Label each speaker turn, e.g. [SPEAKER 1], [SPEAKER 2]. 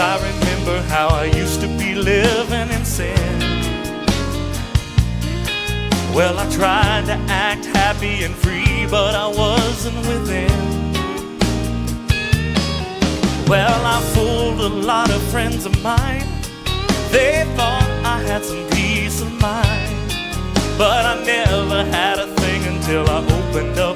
[SPEAKER 1] I remember how I used to be living in sin. Well, I tried to act happy and free, but I wasn't within. Well, I fooled a lot of friends of mine. They thought I had some peace of mind, but I never had a thing until I opened up